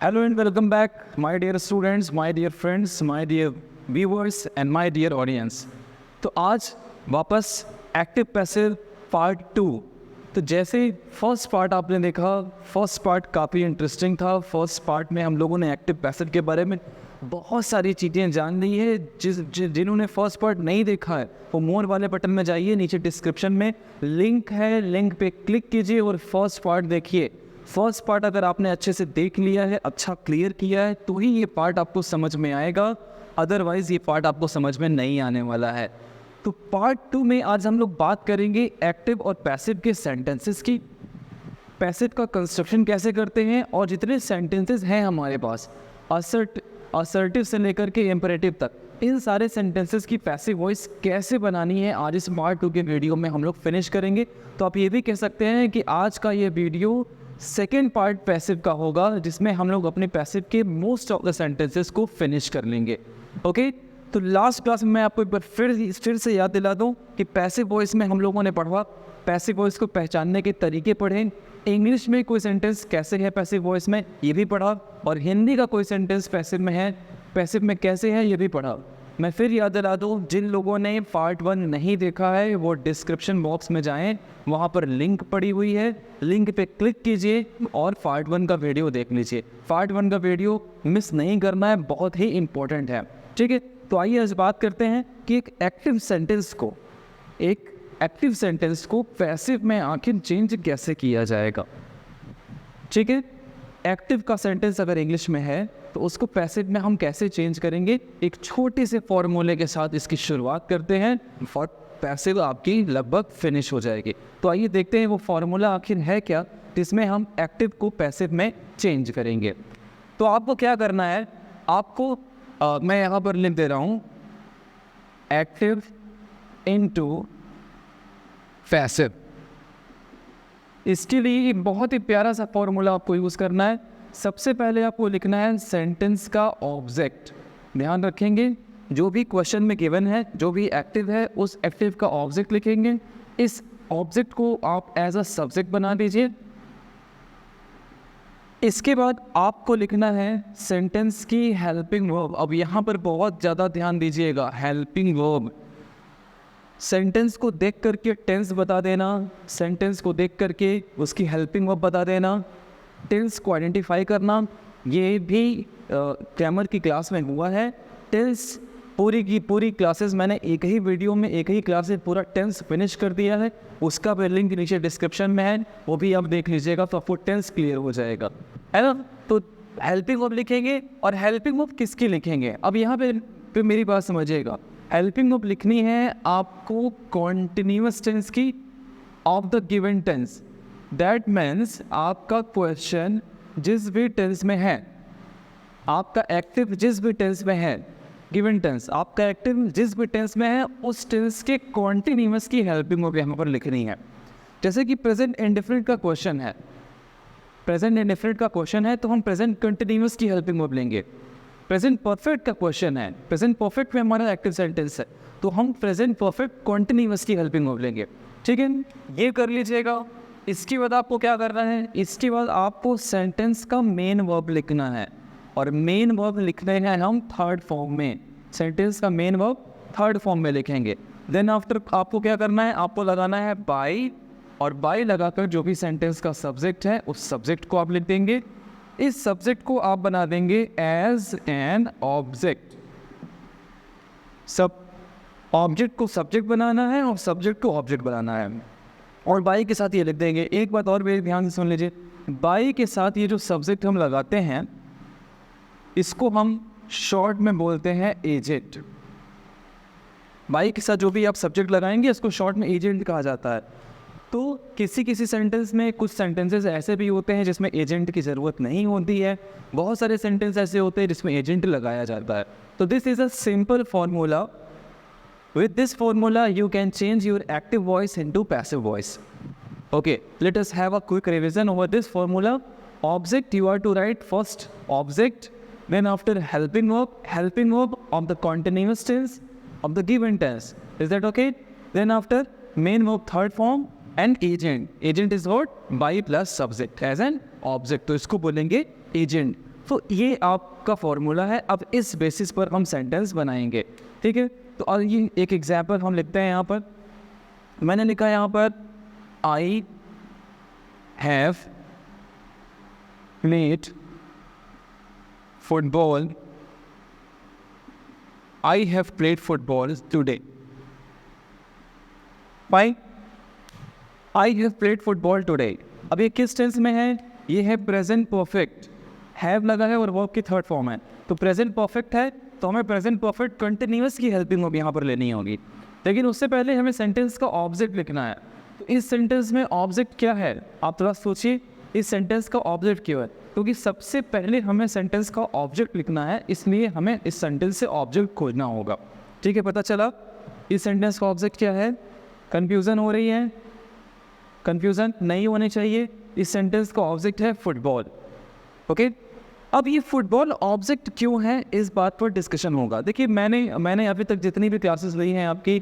Hello and welcome back, my dear students, my dear friends, my dear viewers and my dear audience. तो आज वापस active passive part 2। तो जैसे first part आपने देखा, first part काफ़ी इंटरेस्टिंग था। फर्स्ट पार्ट में हम लोगों ने एक्टिव पैसिव के बारे में बहुत सारी चीज़ें जान ली है। जिन्होंने फर्स्ट पार्ट नहीं देखा है वो मोर वाले बटन में जाइए, नीचे डिस्क्रिप्शन में लिंक है, लिंक पे क्लिक कीजिए और फर्स्ट पार्ट देखिए। फर्स्ट पार्ट अगर आपने अच्छे से देख लिया है, अच्छा क्लियर किया है, तो ही ये पार्ट आपको समझ में आएगा, अदरवाइज़ ये पार्ट आपको समझ में नहीं आने वाला है। तो पार्ट 2 में आज हम लोग बात करेंगे एक्टिव और पैसिव के सेंटेंसेस की, पैसिव का कंस्ट्रक्शन कैसे करते हैं और जितने सेंटेंसेस हैं हमारे पास असर्टिव से लेकर के इम्परेटिव तक, इन सारे सेंटेंसेस की पैसिव वॉइस कैसे बनानी है आज इस पार्ट 2 के वीडियो में हम लोग फिनिश करेंगे। तो आप ये भी कह सकते हैं कि आज का ये वीडियो सेकेंड पार्ट पैसिव का होगा, जिसमें हम लोग अपने पैसिव के मोस्ट ऑफ द सेंटेंसेस को फिनिश कर लेंगे। ओके, तो लास्ट क्लास में मैं आपको एक बार फिर से याद दिला दूं कि पैसिव वॉइस में हम लोगों ने पढ़ा, पैसिव वॉइस को पहचानने के तरीके पढ़े, इंग्लिश में कोई सेंटेंस कैसे है पैसिव वॉइस में ये भी पढ़ा, और हिंदी का कोई सेंटेंस पैसिव में है, पैसिव में कैसे है ये भी पढ़ा। मैं फिर याद दिला दूँ, जिन लोगों ने पार्ट 1 नहीं देखा है वो डिस्क्रिप्शन बॉक्स में जाएं, वहाँ पर लिंक पड़ी हुई है, लिंक पे क्लिक कीजिए और पार्ट 1 का वीडियो देख लीजिए। पार्ट 1 का वीडियो मिस नहीं करना है, बहुत ही इंपॉर्टेंट है। ठीक है, तो आइए आज बात करते हैं कि एक एक्टिव सेंटेंस को पैसिव में आखिर चेंज कैसे किया जाएगा। ठीक है, एक्टिव का सेंटेंस अगर इंग्लिश में है तो उसको पैसिव में हम कैसे चेंज करेंगे, एक छोटे से फॉर्मूले के साथ इसकी शुरुआत करते हैं और पैसिव आपकी लगभग फिनिश हो जाएगी। तो आइए देखते हैं वो फॉर्मूला आखिर है क्या जिसमें हम एक्टिव को पैसिव में चेंज करेंगे। तो आपको क्या करना है, आपको मैं यहाँ पर लिख दे रहा हूँ एक्टिव इनटू पैसिव। इसके लिए बहुत ही प्यारा सा फॉर्मूला आपको यूज़ करना है। सबसे पहले आपको लिखना है सेंटेंस का ऑब्जेक्ट। ध्यान रखेंगे, जो भी क्वेश्चन में गिवन है, जो भी एक्टिव है, उस एक्टिव का ऑब्जेक्ट लिखेंगे। इस ऑब्जेक्ट को आप एज अ सब्जेक्ट बना दीजिए। इसके बाद आपको लिखना है सेंटेंस की हेल्पिंग वर्ब। अब यहाँ पर बहुत ज़्यादा ध्यान दीजिएगा, हेल्पिंग वर्ब। सेंटेंस को देख करके टेंस बता देना, सेंटेंस को देख करके उसकी हेल्पिंग वर्ब बता देना, टेंस को आइडेंटिफाई करना। ये भी ग्रामर की क्लास में हुआ है। टेंस पूरी की पूरी क्लासेस मैंने एक ही वीडियो में, एक ही क्लास से पूरा टेंस फिनिश कर दिया है, उसका भी लिंक नीचे डिस्क्रिप्शन में है, वो भी आप देख लीजिएगा तो आपको टेंस क्लियर हो जाएगा, है ना। तो हेल्पिंग वर्ब लिखेंगे, और हेल्पिंग वर्ब किसकी लिखेंगे, अब यहाँ पे मेरी बात समझिएगा। हेल्पिंग वर्ब लिखनी है आपको कॉन्टिन्यूअस टेंस की of the given tense. That means आपका क्वेश्चन जिस भी टेंस में है, आपका एक्टिव जिस भी टेंस में है, गिवन टेंस आपका एक्टिव जिस भी टेंस में है, उस टेंस के कॉन्टिन्यूअस की हेल्पिंग वर्ब यहाँ पर लिखनी है। जैसे कि प्रेजेंट इंडेफिनिट का क्वेश्चन है, प्रेजेंट इंडेफिनिट का क्वेश्चन है तो हम प्रेजेंट कंटिन्यूअस की हेल्पिंग वर्ब लेंगे। प्रेजेंट परफेक्ट का क्वेश्चन है, प्रेजेंट परफेक्ट में हमारा एक्टिव सेंटेंस है तो हम प्रेजेंट परफेक्ट कॉन्टिन्यूअस की हेल्पिंग वर्ब लेंगे। ठीक है, ये कर लीजिएगा। इसके बाद आपको क्या करना है, इसके बाद आपको सेंटेंस का मेन वर्ब लिखना है, और मेन वर्ब लिखने हैं हम थर्ड फॉर्म में। सेंटेंस का मेन वर्ब थर्ड फॉर्म में लिखेंगे। देन आफ्टर आपको क्या करना है, आपको लगाना है बाई, और बाई लगाकर जो भी सेंटेंस का सब्जेक्ट है उस सब्जेक्ट को आप लिख देंगे। इस सब्जेक्ट को आप बना देंगे एज एन ऑब्जेक्ट। सब ऑब्जेक्ट को सब्जेक्ट बनाना है और सब्जेक्ट को ऑब्जेक्ट बनाना है, और बाई के साथ ये लिख देंगे। एक बात और मेरे ध्यान से सुन लीजिए, बाई के साथ ये जो सब्जेक्ट हम लगाते हैं इसको हम शॉर्ट में बोलते हैं एजेंट। बाई के साथ जो भी आप सब्जेक्ट लगाएंगे इसको शॉर्ट में एजेंट कहा जाता है। तो किसी सेंटेंस में, कुछ सेंटेंसेस ऐसे भी होते हैं जिसमें एजेंट की ज़रूरत नहीं होती है, बहुत सारे सेंटेंस ऐसे होते हैं जिसमें एजेंट लगाया जाता है। तो this is a simple formula. With this formula, you can change your active voice into passive voice. Okay, let us have a quick revision over this formula. Object, you are to write first object, then after helping verb of the continuous tense of the given tense. Is that okay? Then after main verb third form and agent. Agent is what? By plus subject as an object. तो इसको बोलेंगे agent. तो ये आपका formula है। अब इस basis पर हम सेंटेंस बनाएंगे, ठीक है। तो और ये एक एग्जाम्पल हम लिखते हैं यहाँ पर। मैंने लिखा है यहाँ पर आई have played football, I have played football today. Fine, I have played football today. अब ये किस टेंस में है? ये है प्रेजेंट परफेक्ट, हैव लगा है और वर्ब की थर्ड फॉर्म है। तो प्रेजेंट परफेक्ट है तो हमें प्रेजेंट परफेक्ट कंटिन्यूअस की हेल्पिंग वर्ब यहाँ पर लेनी होगी। लेकिन उससे पहले हमें सेंटेंस का ऑब्जेक्ट लिखना है। तो इस सेंटेंस में ऑब्जेक्ट क्या है? आप थोड़ा सोचिए, इस सेंटेंस का ऑब्जेक्ट क्यों है? क्योंकि सबसे पहले हमें सेंटेंस का ऑब्जेक्ट लिखना है, इसलिए हमें इस सेंटेंस से ऑब्जेक्ट खोजना होगा। ठीक है, पता चला इस सेंटेंस का ऑब्जेक्ट क्या है? कन्फ्यूज़न हो रही है? कन्फ्यूज़न नहीं होनी चाहिए। इस सेंटेंस का ऑब्जेक्ट है फुटबॉल। ओके, अब ये फुटबॉल ऑब्जेक्ट क्यों है, इस बात पर डिस्कशन होगा। देखिए, मैंने अभी तक जितनी भी क्लासेस रही हैं आपकी,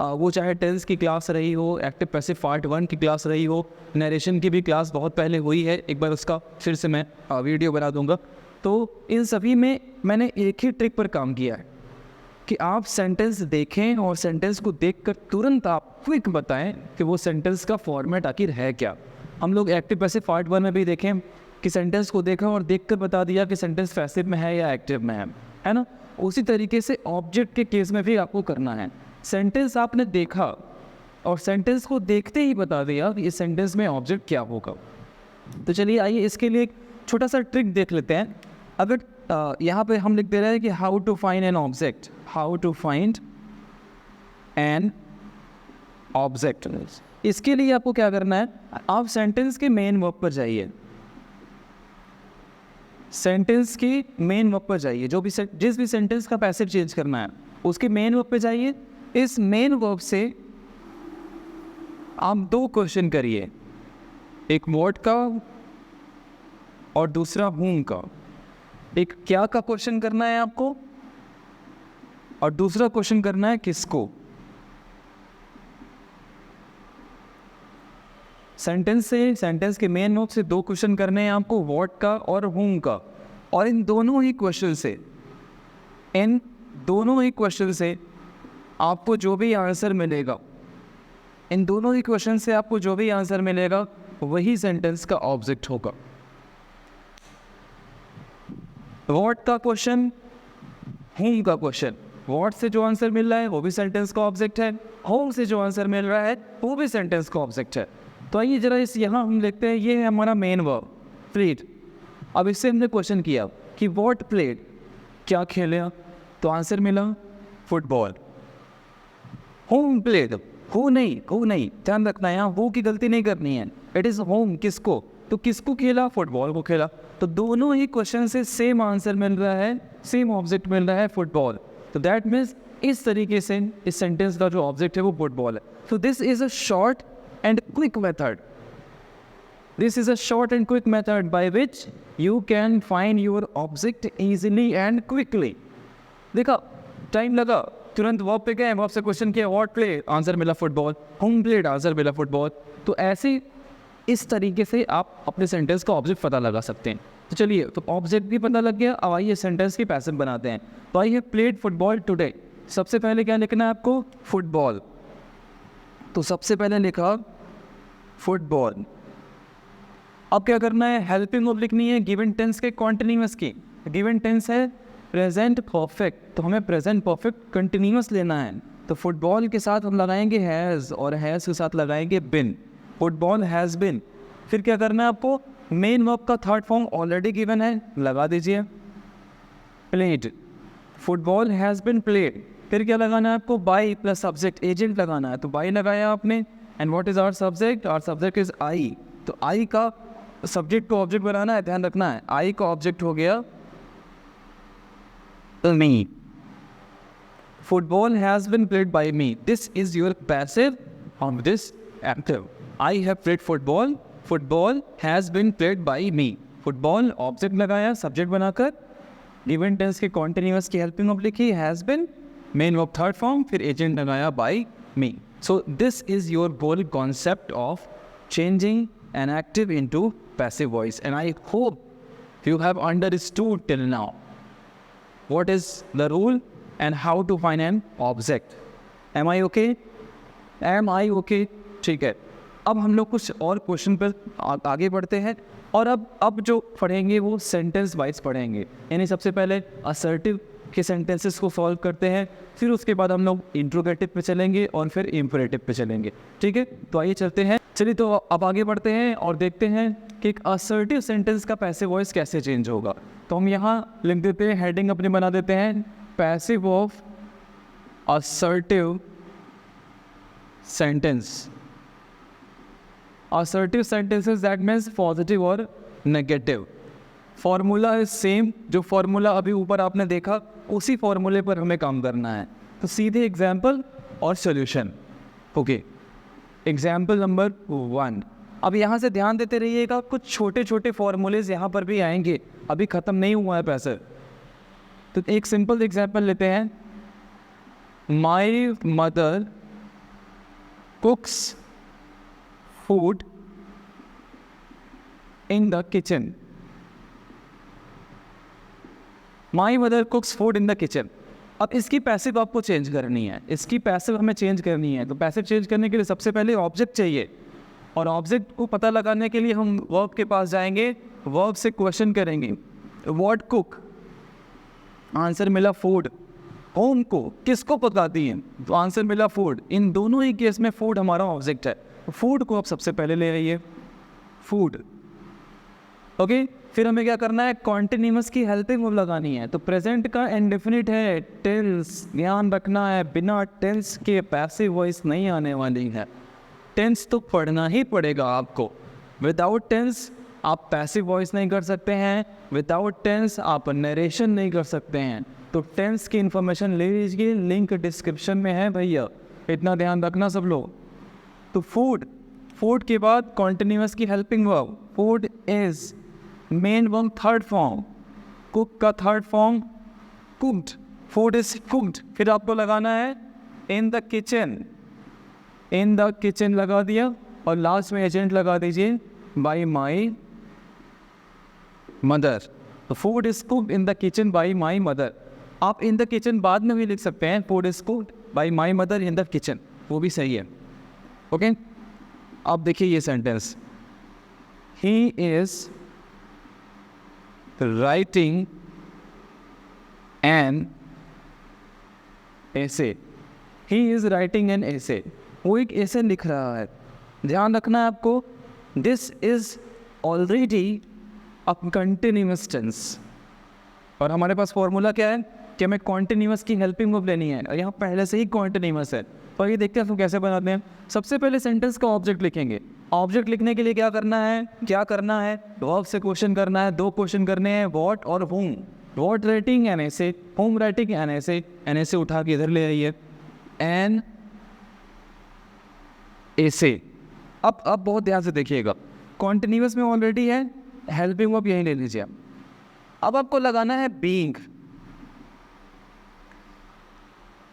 वो चाहे टेंस की क्लास रही हो, एक्टिव पैसिव पार्ट 1 की क्लास रही हो, नरेशन की भी क्लास बहुत पहले हुई है, एक बार उसका फिर से मैं वीडियो बना दूंगा। तो इन सभी में मैंने एक ही ट्रिक पर काम किया है कि आप सेंटेंस देखें और सेंटेंस को देखकर तुरंत आप क्विक बताएं कि वो सेंटेंस का फॉर्मेट आखिर है क्या। हम लोग एक्टिव पैसिव पार्ट 1 में भी देखें कि सेंटेंस को देखा और देखकर बता दिया कि सेंटेंस पैसिव में है या एक्टिव में है ना। उसी तरीके से ऑब्जेक्ट के केस में भी आपको करना है। सेंटेंस आपने देखा और सेंटेंस को देखते ही बता दिया कि इस सेंटेंस में ऑब्जेक्ट क्या होगा। तो चलिए आइए इसके लिए एक छोटा सा ट्रिक देख लेते हैं। अगर यहाँ पे हम लिख दे रहे हैं कि how to find an object, how to find an object, इसके लिए आपको क्या करना है? आप सेंटेंस के मेन वर्ब पर जाइए, सेंटेंस की मेन वर्ब पर जाइए। जो भी जिस भी सेंटेंस का पैसिव चेंज करना है उसके मेन वर्ब पे जाइए। इस मेन वर्ब से आप 2 क्वेश्चन करिए, एक व्हाट का और दूसरा whom का। एक क्या का क्वेश्चन करना है आपको और दूसरा क्वेश्चन करना है किसको। सेंटेंस के मेन वर्ब से 2 क्वेश्चन करने हैं आपको, व्हाट का और whom का। और इन दोनों ही क्वेश्चन से आपको जो भी आंसर मिलेगा, इन दोनों ही क्वेश्चन से आपको जो भी आंसर मिलेगा वही सेंटेंस का ऑब्जेक्ट होगा। व्हाट का क्वेश्चन, whom का क्वेश्चन। व्हाट से जो आंसर मिल रहा है वो भी सेंटेंस का ऑब्जेक्ट है, whom से जो आंसर मिल रहा है वो भी सेंटेंस का ऑब्जेक्ट है। तो आइए जरा यहाँ हम लिखते हैं, ये है हमारा मेन वर्ब प्लेड। अब इससे हमने क्वेश्चन किया कि व्हाट प्लेड, क्या खेले, तो आंसर मिला फुटबॉल। होम प्लेड, हो नहीं, ध्यान रखना है, यहाँ वो की गलती नहीं करनी है। इट इज़ होम, किसको, तो किसको खेला, फुटबॉल को खेला। तो दोनों ही क्वेश्चन से सेम आंसर मिल रहा है, सेम ऑब्जेक्ट मिल रहा है, फुटबॉल। तो दैट मीन्स इस तरीके से इस सेंटेंस का जो ऑब्जेक्ट है वो फुटबॉल है। तो this is a short and quick method, this is a short and quick method by which you can find your object easily and quickly। देखा, टाइम लगा, तुरंत वर्ब पे गए, वर्ब से क्वेश्चन किया व्हाट प्ले, आंसर मिला football, home played, answer मिला football. तो ऐसे इस तरीके से आप अपने सेंटेंस का ऑब्जेक्ट पता लगा सकते हैं। तो चलिए, तो ऑब्जेक्ट भी पता लग गया, अब आइए सेंटेंस की पैसिव बनाते हैं। तो आइए, प्लेड फुटबॉल टुडे, सबसे पहले क्या लिखना है आपको, फुटबॉल। तो सबसे पहले लिखा फुटबॉल। अब क्या करना है, हेल्पिंग वर्ब लिखनी है गिवन टेंस के कॉन्टिन्यूअस की। गिवन टेंस है प्रेजेंट परफेक्ट, तो हमें प्रेजेंट परफेक्ट कंटिन्यूअस लेना है। तो फुटबॉल के साथ हम लगाएंगे हैज़ और हैज़ के साथ लगाएंगे बिन, फुटबॉल हैज़ बिन। फिर क्या करना है आपको, मेन वर्ब का थर्ड फॉर्म ऑलरेडी गिवन है, लगा दीजिए played, football has been played. फिर क्या लगाना है आपको, बाई प्लस सब्जेक्ट एजेंट लगाना है। तो बाई लगाया आपने, and what is our subject, our subject is I. तो आई का सब्जेक्ट को ऑब्जेक्ट बनाना है, ध्यान रखना है, आई का ऑब्जेक्ट हो गया me. Football has been played by me, this is your passive on this active. I have played football, football has been played by me. Football object लगाया सब्जेक्ट बनाकर, गिवन टेंस के कॉन्टिन्यूअस की helping verb लिखी has been, main verb third form, फिर agent लगाया by me. So this is your whole concept of changing an active into passive voice, and I hope You have understood till now what is the rule and how to find an object. Am I okay? Am I okay? ठीक है, अब हम लोग कुछ और question पर आगे बढ़ते हैं और अब जो पढ़ेंगे वो सेंटेंस वाइज पढ़ेंगे। यानी सबसे पहले असर्टिव के सेंटेंसेस को सॉल्व करते हैं, फिर उसके बाद हम लोग इंट्रोगेटिव पे चलेंगे और फिर इम्परेटिव पे चलेंगे। ठीक है, तो आइए चलते हैं। चलिए तो अब आगे बढ़ते हैं और देखते हैं कि एक असर्टिव सेंटेंस का पैसिव वॉइस कैसे चेंज होगा। तो हम यहाँ लिख देते हैं, हेडिंग अपनी बना देते हैं, passive of assertive sentence. Assertive sentences that means positive और नेगेटिव। फॉर्मूला इज सेम, जो फॉर्मूला अभी ऊपर आपने देखा उसी फॉर्मूले पर हमें काम करना है। तो सीधे एग्जाम्पल और सॉल्यूशन। Okay, example number 1। अब यहाँ से ध्यान देते रहिएगा, कुछ छोटे छोटे फॉर्मूलेज यहाँ पर भी आएंगे, अभी ख़त्म नहीं हुआ है पैसे। तो एक सिंपल एग्जाम्पल लेते हैं, my mother कुक्स food in the kitchen. My mother कुक्स food in the kitchen. अब इसकी पैसिव आपको चेंज करनी है, इसकी पैसिव हमें चेंज करनी है। तो पैसिव चेंज करने के लिए सबसे पहले ऑब्जेक्ट चाहिए, और ऑब्जेक्ट को पता लगाने के लिए हम वर्ब के पास जाएंगे, वर्ब से क्वेश्चन करेंगे, व्हाट कुक, आंसर मिला फूड। होम को किसको पकाती है, तो आंसर मिला फूड। इन दोनों ही केस में फूड हमारा ऑब्जेक्ट है। फूड को आप सबसे पहले ले आइए, फूड। ओके, फिर हमें क्या करना है, कॉन्टिन्यूअस की हेल्पिंग वर्ब लगानी है। तो प्रेजेंट का इंडेफिनिट है, टेंस ध्यान रखना है, बिना टेंस के पैसिव वॉइस नहीं आने वाली है। टेंस तो पढ़ना ही पड़ेगा आपको। विदाउट टेंस आप पैसिव वॉइस नहीं कर सकते हैं, विदाउट टेंस आप नरेशन नहीं कर सकते हैं। तो टेंस की इन्फॉर्मेशन ले लीजिए, लिंक डिस्क्रिप्शन में है भैया, इतना ध्यान रखना सब लोग। तो फूड, फूड के बाद कॉन्टिन्यूअस की helping verb, food is. Main verb third form, cook का third form cooked, food is cooked. फिर आपको लगाना है in the kitchen, in the kitchen लगा दिया, और लास्ट में एजेंट लगा दीजिए बाई माई मदर। तो food is cooked in the kitchen by my mother. आप इन द किचन बाद में भी लिख सकते हैं, food is cooked by my mother in the kitchen, वो भी सही है। ओके, अब देखिए ये sentence, he is writing an essay. He is writing an essay, वो एक ऐसे लिख रहा है। ध्यान रखना है आपको, this is already a continuous tense, और हमारे पास फॉर्मूला क्या है कि हमें कॉन्टिन्यूअस की हेल्पिंग वर्ब लेनी है, और यहाँ पहले से ही कॉन्टिन्यूअस है। तो ये देखते हैं हम कैसे बनाते हैं। सबसे पहले सेंटेंस का ऑब्जेक्ट लिखेंगे। ऑब्जेक्ट लिखने के लिए क्या करना है, वर्ब से क्वेश्चन करना है। 2 क्वेश्चन करने हैं, व्हाट और whom। व्हाट राइटिंग एन ऐसे, होम राइटिंग एन ऐसे। एन ऐसे उठा के इधर ले आइए, एन ऐसे। अब बहुत ध्यान से देखिएगा, कॉन्टिन्यूअस में ऑलरेडी है, हेल्पिंग वर्ब यहीं ले लीजिए। अब आपको लगाना है बीइंग।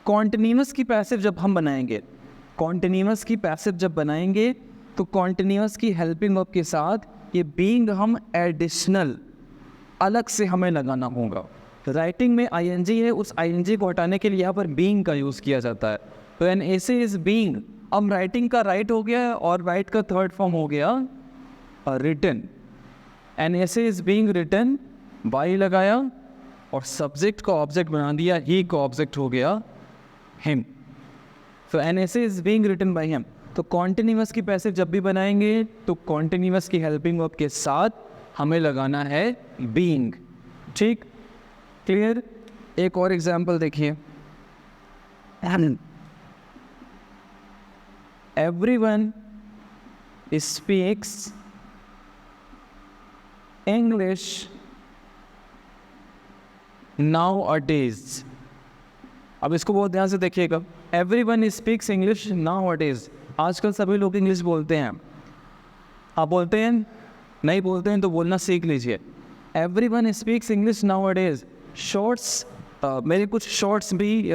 कॉन्टिन्यूअस की पैसिव जब हम बनाएंगे, कॉन्टिन्यूअस की पैसिव जब बनाएंगे तो कॉन्टिन्यूअस की हेल्पिंग वर्ब के साथ ये बीइंग हम एडिशनल अलग से हमें लगाना होगा। राइटिंग में आईएनजी है, उस आईएनजी को हटाने के लिए यहाँ पर बीइंग का यूज़ किया जाता है। तो एन ऐसे इज बीइंग। अब राइटिंग का राइट हो गया और राइट का थर्ड फॉर्म हो गया written. N essay is being written, by लगाया और सब्जेक्ट को ऑब्जेक्ट बना दिया, ही को ऑब्जेक्ट हो गया हिम। तो an essay is being written by him. तो कॉन्टिन्यूअस की पैसिव जब भी बनाएंगे तो कॉन्टिन्यूअस की हेल्पिंग वर्ब के साथ हमें लगाना है बीइंग। ठीक, क्लियर। एक और एग्जांपल देखिए, एवरीवन स्पीक्स इंग्लिश नाउ अ डेज। अब इसको बहुत ध्यान से देखिएगा, एवरीवन स्पीक्स इंग्लिश नाउ अ डेज। आजकल सभी लोग इंग्लिश बोलते हैं। आप बोलते हैं, नहीं बोलते हैं तो बोलना सीख लीजिए। एवरीवन स्पीक्स इंग्लिश नाउ अ डेज। शॉर्ट्स, मेरे कुछ शॉर्ट्स भी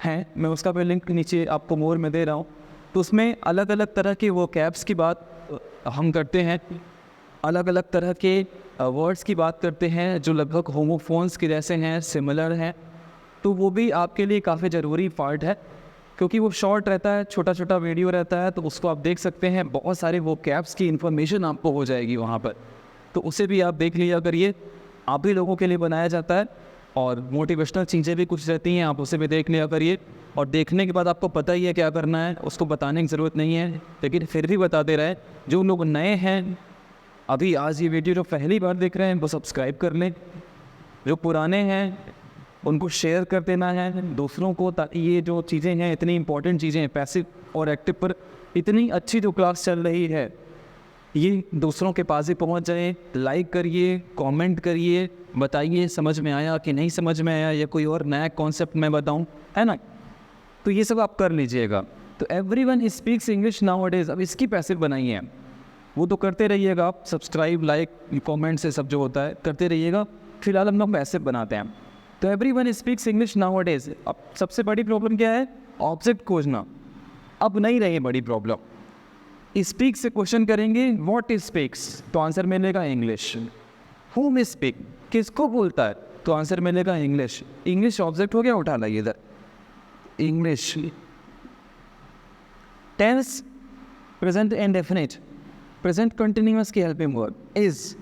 हैं, मैं उसका भी लिंक नीचे आपको मोर में दे रहा हूँ। तो उसमें अलग अलग तरह के वो कैब्स की बात हम करते हैं, अलग अलग तरह के वर्ड्स की बात करते हैं जो लगभग होमोफोन्स के जैसे हैं, सिमिलर हैं, तो वो भी आपके लिए काफ़ी ज़रूरी पार्ट है, क्योंकि वो शॉर्ट रहता है, छोटा छोटा वीडियो रहता है, तो उसको आप देख सकते हैं, बहुत सारे वो कैप्स की इन्फॉर्मेशन आपको हो जाएगी वहाँ पर, तो उसे भी आप देख लिया करिए। आप ही लोगों के लिए बनाया जाता है, और मोटिवेशनल चीज़ें भी कुछ रहती हैं, आप उसे भी देख लिया करिए। और देखने के बाद आपको पता ही है क्या करना है, उसको बताने की ज़रूरत नहीं है, लेकिन फिर भी बता दे रहा है। जो लोग नए हैं, अभी आज ये वीडियो जो पहली बार देख रहे हैं वो सब्सक्राइब कर लें, जो पुराने हैं उनको शेयर कर देना है दूसरों को, ताकि ये जो चीज़ें हैं, इतनी इंपॉर्टेंट चीज़ें हैं, पैसिव और एक्टिव पर इतनी अच्छी जो क्लास चल रही है, ये दूसरों के पास ही पहुंच जाए। लाइक करिए, कमेंट करिए, बताइए समझ में आया कि नहीं समझ में आया, या कोई और नया कॉन्सेप्ट मैं बताऊं, है ना। तो ये सब आप कर लीजिएगा। तो एवरीवन स्पीक्स इंग्लिश नाउअडेज, अब इसकी पैसिव बनाइए, वो तो करते रहिएगा आप, सब्सक्राइब, लाइक, कमेंट से सब जो होता है करते रहिएगा। फिलहाल हम लोग पैसिव बनाते हैं। तो एवरीवन स्पीक्स इंग्लिश नाउअडेज। अब सबसे बड़ी प्रॉब्लम क्या है, ऑब्जेक्ट खोजना। अब नहीं रही बड़ी प्रॉब्लम। स्पीक से क्वेश्चन करेंगे, व्हाट स्पीक्स, तो आंसर मिलेगा इंग्लिश। होम स्पीक, किसको बोलता है, तो आंसर मिलेगा इंग्लिश। इंग्लिश ऑब्जेक्ट हो गया, उठा लाइए इधर, English. Tense, present indefinite, present continuous की helping verb is.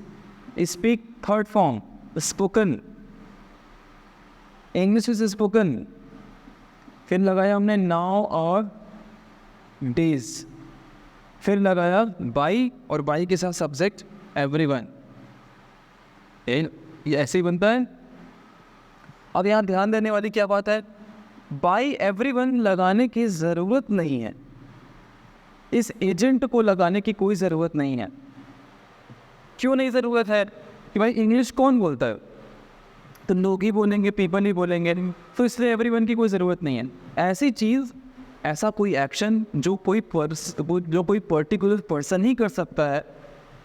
Speak third form, spoken, English is spoken. फिर लगाया हमने नाउ और डेज, फिर लगाया बाई, और बाई के साथ सब्जेक्ट एवरीवन। ये ऐसे ही बनता है। अब यहाँ ध्यान देने वाली क्या बात है, बाई एवरीवन लगाने की ज़रूरत नहीं है, इस एजेंट को लगाने की कोई ज़रूरत नहीं है। क्यों नहीं ज़रूरत है, कि भाई इंग्लिश कौन बोलता है, तो लोग ही बोलेंगे, पीपल ही बोलेंगे, तो इसलिए एवरीवन की कोई ज़रूरत नहीं है। ऐसी चीज़, ऐसा कोई एक्शन जो कोई पर्टिकुलर पर्सन ही कर सकता है,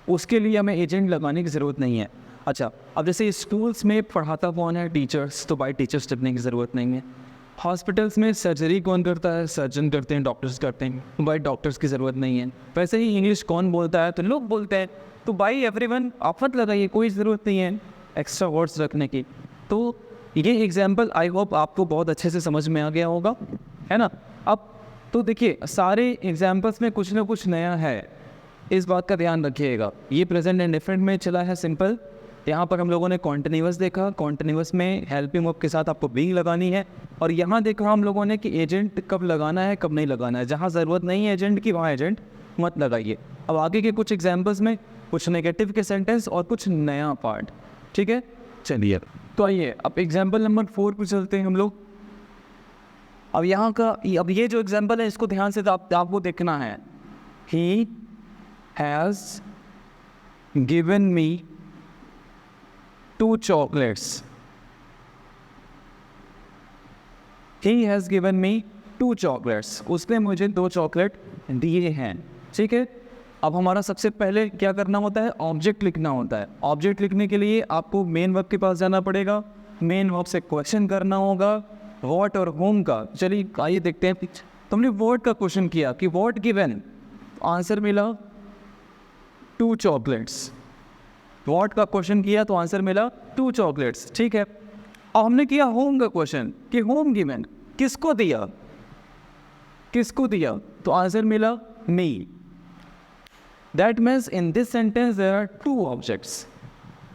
उसके लिए हमें एजेंट लगाने की ज़रूरत नहीं है। अच्छा, अब जैसे स्कूल्स में पढ़ाता कौन है, टीचर्स, तो बाई टीचर्स लिखने की ज़रूरत नहीं है। हॉस्पिटल्स में सर्जरी कौन करता है, सर्जन करते हैं, डॉक्टर्स करते हैं, तो बाई डॉक्टर्स की ज़रूरत नहीं है। वैसे ही इंग्लिश कौन बोलता है, तो लोग बोलते हैं, तो बाई एवरीवन आप मत लगाइए, कोई ज़रूरत नहीं है एक्स्ट्रा वर्ड्स रखने की। तो ये एग्जाम्पल आई होप आपको बहुत अच्छे से समझ में आ गया होगा, है ना। अब तो देखिए, सारे एग्जाम्पल्स में कुछ ना कुछ नया है, इस बात का ध्यान रखिएगा। ये प्रेजेंट एंड डिफरेंट में चला है सिंपल। यहाँ पर हम लोगों ने कॉन्टिन्यूअस देखा, कॉन्टिन्यूअस में हेल्पिंग वर्ब के साथ आपको बीइंग लगानी है। और यहाँ देखा हम लोगों ने कि एजेंट कब लगाना है, कब नहीं लगाना है। जहाँ ज़रूरत नहीं है एजेंट की, वहाँ एजेंट मत लगाइए। अब आगे के कुछ एग्जाम्पल्स में कुछ नेगेटिव के सेंटेंस और कुछ नया पार्ट, ठीक है। चलिए, तो आइए अब एग्जाम्पल नंबर 4 पर चलते हैं हम लोग। अब यहाँ का, अब ये जो एग्जाम्पल है इसको ध्यान से आपको देखना है। He has given me 2 chocolates. He has given me 2 chocolates. उसने मुझे 2 चॉकलेट दिए हैं, ठीक है। अब हमारा सबसे पहले क्या करना होता है, ऑब्जेक्ट लिखना होता है। ऑब्जेक्ट लिखने के लिए आपको मेन वर्ब के पास जाना पड़ेगा, मेन वर्ब से क्वेश्चन करना होगा, व्हाट और होम का। चलिए आइए देखते हैं। तो हमने व्हाट का क्वेश्चन किया कि व्हाट गिवन, आंसर मिला 2 चॉकलेट्स। व्हाट का क्वेश्चन किया तो आंसर मिला 2 चॉकलेट्स, ठीक है। और हमने किया होम का क्वेश्चन कि होम गिवन, किसको दिया, किसको दिया, तो आंसर मिला me. That means in this sentence there are 2 objects.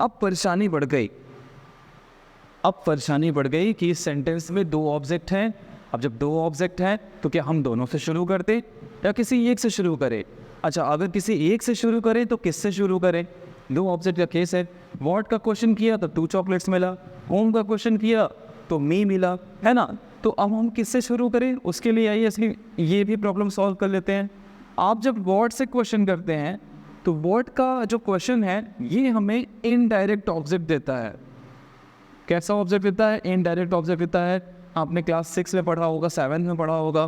अब परेशानी बढ़ गई, अब परेशानी बढ़ गई कि इस सेंटेंस में 2 ऑब्जेक्ट हैं। अब जब 2 ऑब्जेक्ट हैं तो क्या हम दोनों से शुरू करते या किसी एक से शुरू करें। अच्छा, अगर किसी एक से शुरू करें तो किससे शुरू करें, 2 ऑब्जेक्ट का केस है। व्हाट का क्वेश्चन किया तो 2 चॉकलेट्स मिला, होम का क्वेश्चन किया तो मी मिला, है ना। तो अब हम किससे शुरू करें, उसके लिए आइए इसलिए ये भी प्रॉब्लम सॉल्व कर लेते हैं। आप जब व्हाट से क्वेश्चन करते हैं तो व्हाट का जो क्वेश्चन है ये हमें इनडायरेक्ट ऑब्जेक्ट देता है। कैसा ऑब्जेक्ट देता है, इनडायरेक्ट ऑब्जेक्ट देता है। आपने क्लास 6 में पढ़ा होगा, 7 में पढ़ा होगा,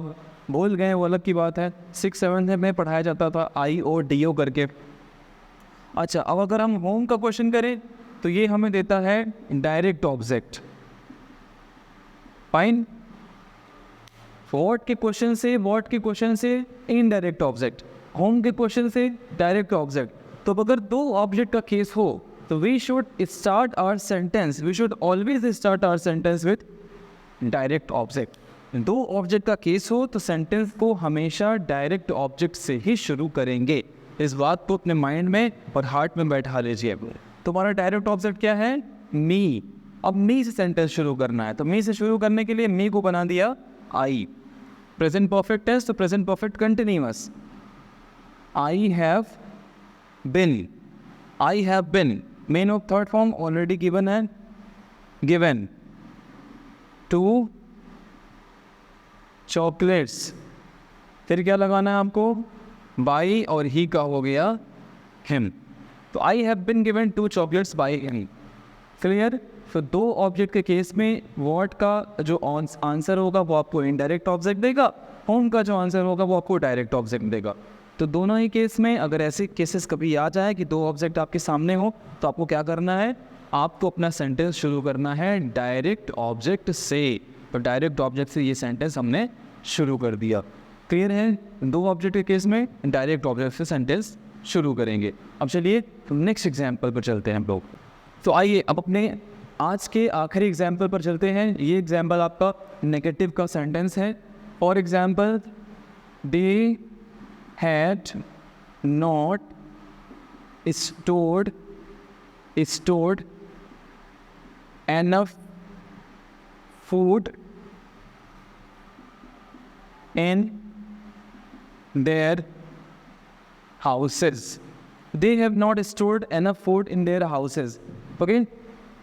भूल गए वो अलग की बात है। 6-7 में पढ़ाया जाता था IODO करके। अच्छा, अब अगर हम होम का क्वेश्चन करें तो ये हमें देता है डायरेक्ट ऑब्जेक्ट। फाइन, व्हाट के क्वेश्चन से इनडायरेक्ट ऑब्जेक्ट, होम के क्वेश्चन से डायरेक्ट ऑब्जेक्ट। तो अगर 2 ऑब्जेक्ट का केस हो तो we should start our sentence, we should always start our sentence with direct object. दो ऑब्जेक्ट का केस हो तो सेंटेंस को हमेशा डायरेक्ट ऑब्जेक्ट से ही शुरू करेंगे। इस बात को अपने माइंड में और हार्ट में बैठा लीजिए। तुम्हारा डायरेक्ट ऑब्जेक्ट क्या है? मी। अब मी से सेंटेंस शुरू करना है, तो मी से शुरू करने के लिए मी को बना दिया आई। प्रेजेंट परफेक्ट टेंस तो present perfect continuous. I have been, I have been. Main of third form already given है, गिवन टू चॉकलेट्स। फिर क्या लगाना है आपको? बाई और ही का हो गया हिम। तो I have been given 2 chocolates by him. Clear? तो दो ऑब्जेक्ट के केस में व्हाट का जो आंसर होगा वो आपको इनडायरेक्ट ऑब्जेक्ट देगा, होम का जो आंसर होगा वो आपको डायरेक्ट ऑब्जेक्ट देगा। तो दोनों ही केस में अगर ऐसे केसेस कभी आ जाए कि दो ऑब्जेक्ट आपके सामने हो तो आपको क्या करना है? आपको अपना सेंटेंस शुरू करना है डायरेक्ट ऑब्जेक्ट से। तो डायरेक्ट ऑब्जेक्ट से ये सेंटेंस हमने शुरू कर दिया। क्लियर है? दो ऑब्जेक्ट के केस में डायरेक्ट ऑब्जेक्ट से सेंटेंस शुरू करेंगे। अब चलिए नेक्स्ट एग्जाम्पल पर चलते हैं हम लोग। तो आइए अब अपने आज के आखिरी एग्जाम्पल पर चलते हैं। ये एग्जाम्पल आपका नेगेटिव का सेंटेंस है। For example, they had not stored enough food in their houses. They have not stored enough food in their houses. Okay?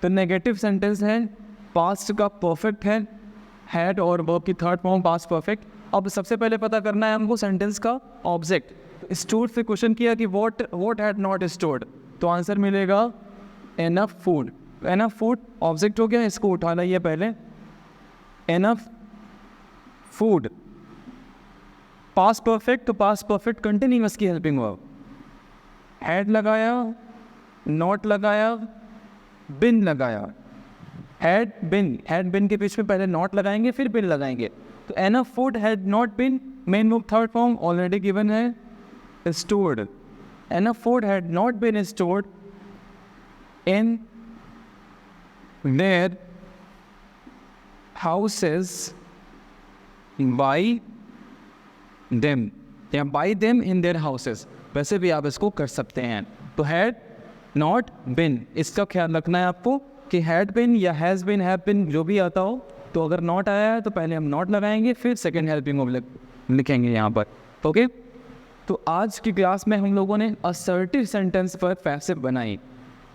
तो नेगेटिव सेंटेंस है, पास्ट का परफेक्ट है, हैड और वर्ब की थर्ड फॉर्म पास्ट परफेक्ट। अब सबसे पहले पता करना है हमको सेंटेंस का ऑब्जेक्ट। स्टोर्ड से क्वेश्चन किया कि व्हाट हैड नॉट स्टोर्ड, तो आंसर मिलेगा enough food. Enough food object हो गया, इसको उठाना ही है पहले। एनफ फूड पास्ट परफेक्ट, तो पास्ट परफेक्ट कंटिन्यूअस की हेल्पिंग वर्ब। हैड लगाया, नॉट लगाया, बिन लगाया। हैड बिन के बीच में पहले नॉट लगाएंगे फिर बिन लगाएंगे। तो enough food had not been, main verb third form already given है, stored. Enough food had not been stored in their houses by them, या by them in their houses. वैसे भी आप इसको कर सकते हैं। तो हैड नॉट बिन, इसका ख्याल रखना है आपको कि हैड बिन या हैज़ बिन, हैव बिन जो भी आता हो, तो अगर नॉट आया है तो पहले हम नॉट लगाएंगे फिर सेकेंड हेल्पिंग वर्ब लिखेंगे यहाँ पर। ओके? तो आज की क्लास में हम लोगों ने असर्टिव सेंटेंस पर पैसिव बनाई।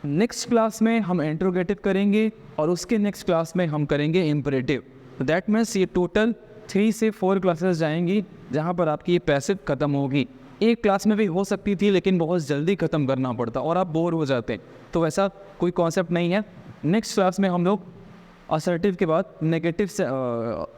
नेक्स्ट क्लास में हम इंट्रोगेटिव करेंगे और उसके नेक्स्ट क्लास में हम करेंगे इम्परेटिव। दैट मीन्स ये टोटल 3 से 4 क्लासेस जाएंगी जहाँ पर आपकी ये पैसिव ख़त्म होगी। एक क्लास में भी हो सकती थी लेकिन बहुत जल्दी ख़त्म करना पड़ता और आप बोर हो जाते, तो वैसा कोई कॉन्सेप्ट नहीं है। नेक्स्ट क्लास में हम लोग असर्टिव के बाद नेगेटिव से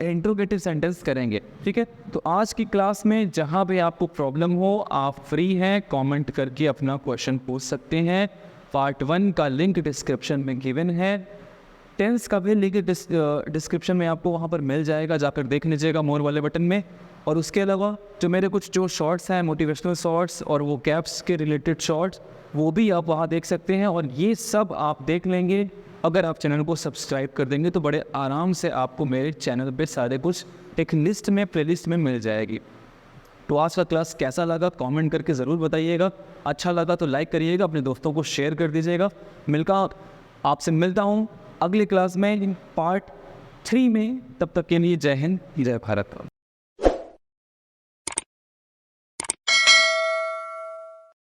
इंट्रोगेटिव सेंटेंस करेंगे। ठीक है? तो आज की क्लास में जहाँ भी आपको प्रॉब्लम हो आप फ्री हैं, कमेंट करके अपना क्वेश्चन पूछ सकते हैं। पार्ट 1 का लिंक डिस्क्रिप्शन में गिवन है, टेंस का भी लिंक डिस्क्रिप्शन में आपको वहाँ पर मिल जाएगा, जाकर देख लीजिएगा मोर वाले बटन में। और उसके अलावा जो मेरे कुछ जो शॉर्ट्स हैं मोटिवेशनल शॉर्ट्स और वो कैप्स के रिलेटेड शॉर्ट्स, वो भी आप वहाँ देख सकते हैं। और ये सब आप देख लेंगे अगर आप चैनल को सब्सक्राइब कर देंगे तो बड़े आराम से आपको मेरे चैनल पे सारे कुछ एक लिस्ट में प्लेलिस्ट में मिल जाएगी। तो आज का क्लास कैसा लगा कमेंट करके ज़रूर बताइएगा। अच्छा लगा तो लाइक करिएगा, अपने दोस्तों को शेयर कर दीजिएगा। आपसे मिलता हूँ अगली क्लास में पार्ट 3 में। तब तक के लिए जय हिंद, जय भारत।